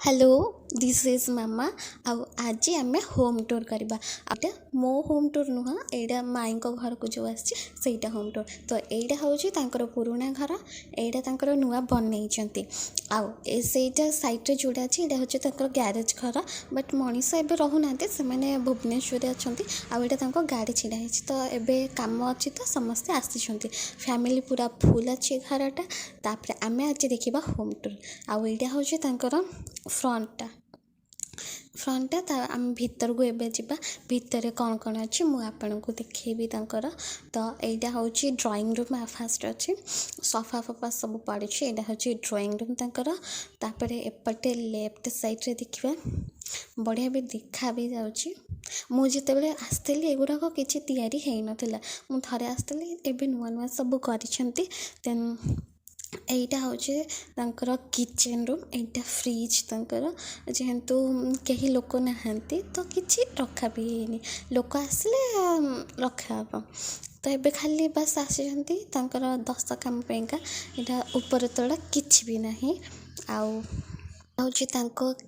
Hello this is मामा आउ आज आम होम टूर करवा आटा मो होम टूर नुह एटा माई घर को जो आईटा होम टूर तो यहाँ हूँ पुराणा घर यहाँ नुआ बनई आउ सेटा सैड्रे जोड़ा अच्छे यहाँ हूँ ग्यारेज घर बट मनीष एवं रोना से भुवनेश्वर अच्छा आटा गाड़ी छिड़ा तो एवं कम अच्छी तो समस्ते आसी फैमिली पूरा फुल अच्छी घरटा तापर आम आज देखा होम टूर आउ यहाँ हूँ फ्रंटा आम भीतर को एबे जावा भितर कौन कौन अच्छी मुझे देखी तो यहाँ हूँ ड्राइंग रूम फास्ट अच्छी सफा फफा सब पड़ी यहाँ हूँ ड्राइंग रूम तापर एपटे लेफ्ट साइड रे देखा बढ़िया भी देखा भी जाऊँगी मुझे आसती एगुड़ाक किसी तैयारी हो नाला मुझे आसती एवं नुआ नुआ सब कर এইটা হচ্ছে ତାଙ୍କର କିଚେନ୍ ରୁମ୍ এইଟା ଫ୍ରିଜ୍ ତାଙ୍କର ଯେହେତୁ କେହି ଲୋକ ନାହାନ୍ତି ତ କିଛି ରଖା ବି ହେଇନି ଲୋକ ଆସିଲେ ରଖା ହେବ ତ ଏବେ ଖାଲି ବାସ୍ ଆସିଛନ୍ତି ତାଙ୍କର ଦଶ କାମ ପାଇଁକା ଏଇଟା ଉପର ତଳ କିଛି ବି ନାହିଁ ଆଉ हूँ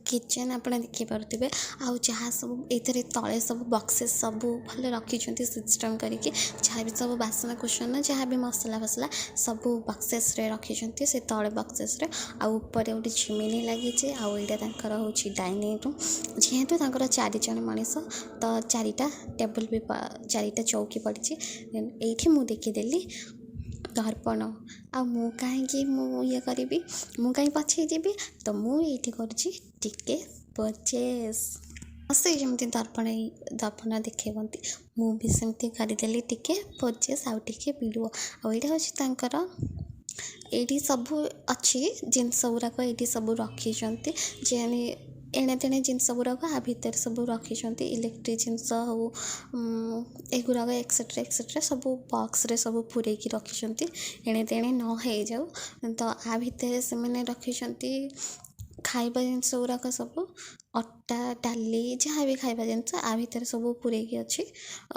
किचेन आप देखिपे आउ जहाँ सब ये तले सब बक्सेस सब भले रखी सिस्टम करके जहाँ भी सब बासन कुसन जहाँ भी मसला फसला सब बक्सेस रे रखी से तले बक्सेस रे आउपर गोटे चिमिनी लगी आईटा हूँ डाइनिंग रूम जेहेतु चार जन मनीष तो चारिटा टेबल भी चारिटा चौकी पड़ी ये मुझे देखीदेली दर्पण आ मु कहीं ये करी मु कहीं पछे जीवी तो मुझे करके परचेस से जमी दर्पण देखते मुझे सेमती करदेली टिके परचेस आउ टे वीडियो आईटा हूँ ये सब अच्छी जिनस गुड़ाक ये सब रखी एणे तेणे जिनस गुड़ाक आ भितर सब रखी इलेक्ट्रिक जिनस हो एगुड़ाक एक्सेट्रा एक्सेट्रा सब बॉक्स रे सब पूरेकी रखी एणे तेणे न हो जाऊ तो आ भितर से मैंने रखी खाइबा जिनस गुड़ाक सब अटा डाली जहाँ भी खाइबा जिनस आ भितर सब पूरेकी अच्छी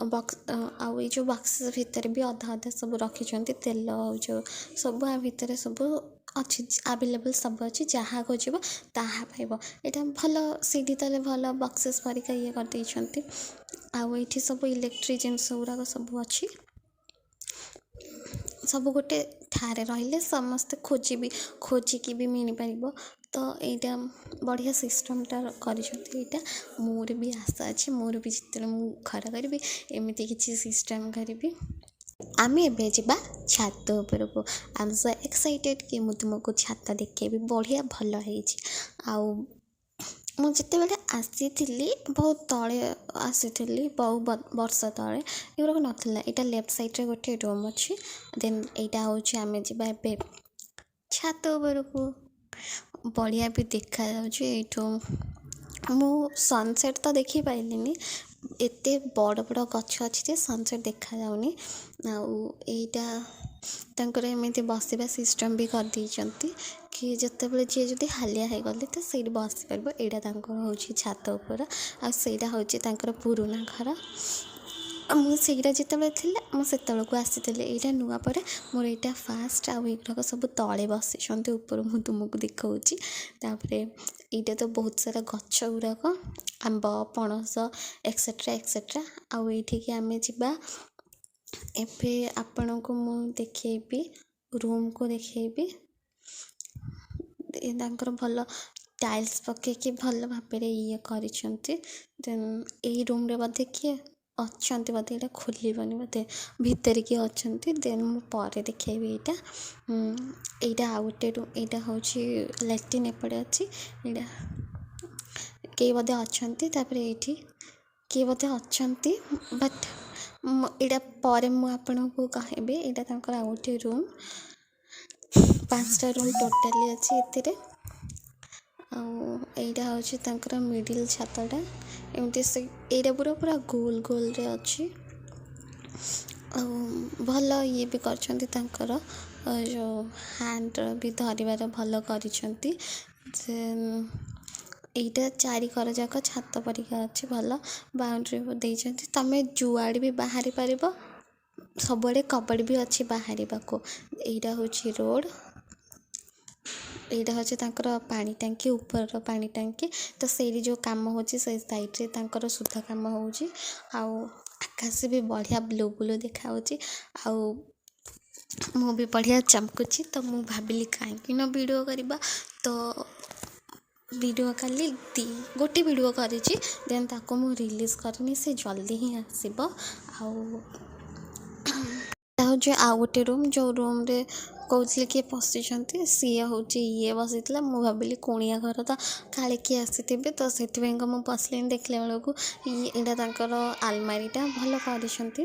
बक्स आउ जो बक्स भितर भी अधा अधा सब रखी तेल जो सब आ भितर सब अच्छी आवेलेबल सब अच्छी जहाँ खोज ताहा पाइब यहाँ भल सीढ़ी तले भल बक्सेस परिका ये कर आउ ये सब इलेक्ट्रिक जिनस गुड़ाक सब अच्छी सब गोटे ठारे रहिले समस्ते खोजिकी भी मिल पार तो यहाँ बढ़िया सिस्टमटा कर मोर भी आशा अच्छी मोर भी जिते घर करी एमती किसी सिस्टम करी आम एवं जा छात उपरको आम सो एक्साइटेड कि मुझे तुमको छात देखेबी बढ़िया भल हो मुझे आसी बहुत तले आसी बहुत वर्ष तले एगुड़ाक नाला यहाँ लेफ्ट साइड रे गोटे रूम अच्छी देन यहाँ हूँ आम जा छात उपरको बढ़िया भी देखा मु सनसेट तो देखी पाइलिनी एते बड़ बड़ गछ अच्छी सनसेट देखा जाऊनी आईटा एमती बसवा सिस्टम भी कर कि जिते जी जो हालिया हो गले तो सही बस पार यहाँ हूँ छात उपर आईटा हूँ पुराणा घर मुझे जिते मुझे को आसी यहाँ नुआ पर मोर यहाँ फास्ट आगुड़ाक सब तले बसी ऊपर मुझे तुमको दिखाऊँगी यहाँ तो बहुत सारा गछ गुड़ाक आंब पणस एक्सेट्रा एक्सेट्रा आउ ये आम जा एबे आपण को मु देखेबी रूम को देखेबी भल टाइल्स पकईकि भल भाव ये देन यही रूम रे बोधे किए अच्छा बोधे यहाँ खोलबनी बोधे भितर किए अच्छा देन मुझे देखेबी यहाँ आउ गोटे रूम यहाँ हूँ लैट्रिन एपटे अच्छी कई बोधे अच्छा ये किए बोधे अच्छा बट यहाँ पर मुझे कहबी यहाँ आउ गोटे रूम 5टा रूम टोटाली अच्छी यहाँ हूँ मिडिल छातटा एमती से यहाँ पूरा पूरा गोल गोल रे अच्छी भल ये भी कर जो हैंड भी धरबार भल कर यहाँ चारि घर जाक छात परिका अच्छी भल बाउंड्री देते तुम जुआड़ भी बाहरी पार सबुआड़े कबड़ भी अच्छी बाहर को यहाँ हूँ रोड ଏଇଟା ହେଉଛି ତାଙ୍କର ପାଣି ଟାଙ୍କି, ଉପରର ପାଣି ଟାଙ୍କି। ତ ସେଇଠି ଯେଉଁ କାମ ହେଉଛି ସେଇ ସାଇଡ଼୍ରେ ତାଙ୍କର ସୁଧ କାମ ହେଉଛି। ଆଉ ଆକାଶ ବି ବଢ଼ିଆ ବ୍ଲୁ ବ୍ଲୁ ଦେଖାହେଉଛି। ଆଉ ମୁଁ ବି ବଢ଼ିଆ ଚମକୁଛି। ତ ମୁଁ ଭାବିଲି କାହିଁକି ନା ଭିଡ଼ିଓ କରିବା। ତ ଭିଡ଼ିଓ କାଲି ଗୋଟେ ଭିଡ଼ିଓ କରିଛି, ଦେନ୍ ତାକୁ ମୁଁ ରିଲିଜ୍ କରିନି, ସେ ଜଲ୍ଦି ହିଁ ଆସିବ। ଆଉ ଏଇଟା ହେଉଛି ଆଉ ଗୋଟେ ରୁମ୍, ଯେଉଁ ରୁମ୍ରେ କହୁଥିଲେ କିଏ ପଶିଛନ୍ତି, ସିଏ ହେଉଛି ଇଏ ବସିଥିଲା। ମୁଁ ଭାବିଲି କୁଣିଆ ଘର ତ କାଳେ କିଏ ଆସିଥିବେ, ତ ସେଥିପାଇଁକା ମୁଁ ପଶିଲିନି। ଦେଖିଲା ବେଳକୁ ଏଇଟା ତାଙ୍କର ଆଲମାରିଟା ଭଲ କରିଛନ୍ତି।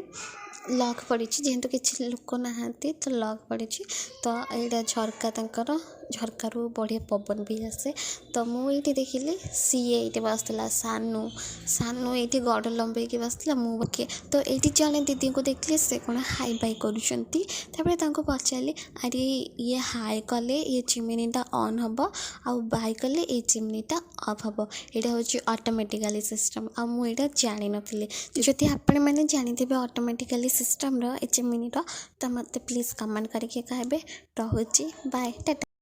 ଲକ୍ ପଡ଼ିଛି, ଯେହେତୁ କିଛି ଲୋକ ନାହାନ୍ତି ତ ଲକ୍ ପଡ଼ିଛି। ତ ଏଇଟା ଝରକା, ତାଙ୍କର ଝରକାରୁ ବଢ଼ିଆ ପବନ ବି ଆସେ। ତ ମୁଁ ଏଇଠି ଦେଖିଲି ସିଏ ଏଇଠି ବସିଥିଲା, ସାନୁ ଏଇଠି ଗଡ଼ ଲମ୍ବେଇକି ବସିଥିଲା। ମୁଁ ବାକି ତ ଏଇଠି ଜଣେ ଦିଦିଙ୍କୁ ଦେଖିଲି, ସେ କ'ଣ ହାଇ ବାଇ କରୁଛନ୍ତି। ତାପରେ ତାଙ୍କୁ ପଚାରିଲି, ଆରେ ଇଏ ହାଇ କଲେ ଇଏ ଚିମିନିଟା ଅନ୍ ହେବ, ଆଉ ବାଇ କଲେ ଏଇ ଚିମିନିଟା ଅଫ୍ ହେବ। ଏଇଟା ହେଉଛି ଅଟୋମେଟିକାଲି ସିଷ୍ଟମ୍। ଆଉ ମୁଁ ଏଇଟା ଜାଣିନଥିଲି। ଯଦି ଆପଣମାନେ ଜାଣିଥିବେ ଅଟୋମେଟିକାଲି ସିଷ୍ଟମ୍ର ଏ ଚିମିନିର, ତ ମୋତେ ପ୍ଲିଜ୍ କମେଣ୍ଟ କରିକି କହିବେ। ରହୁଛି, ବାଏ, ଟାଟା।